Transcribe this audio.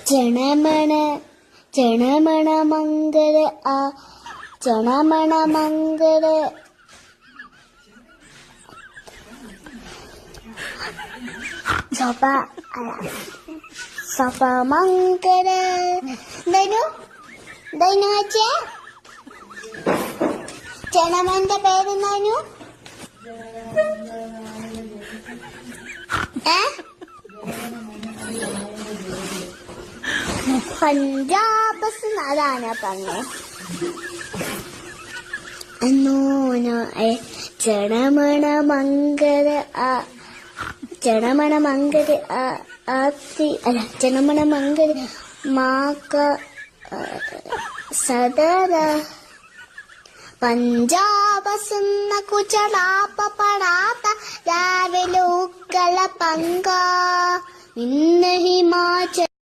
ജനമണ ജനമണ മംഗള ആ ജനമണ മംഗള സഭ സഭ മംഗള ദൈനു ദൈനു വെച്ചേ ജനമന്റെ പേരെന്താനു പഞ്ചാബ് അതാണ് പറഞ്ഞു ജനമണ മംഗള ജനമണ മംഗള ആത്തി അല്ല ജനമണ മംഗള മാക സദര പഞ്ചാബ് സുന്ന കുചലാപ്പ പടാത്ത രാവിലെ ഉക്കല പങ്ക ഇന്ന് ഹിമാചൽ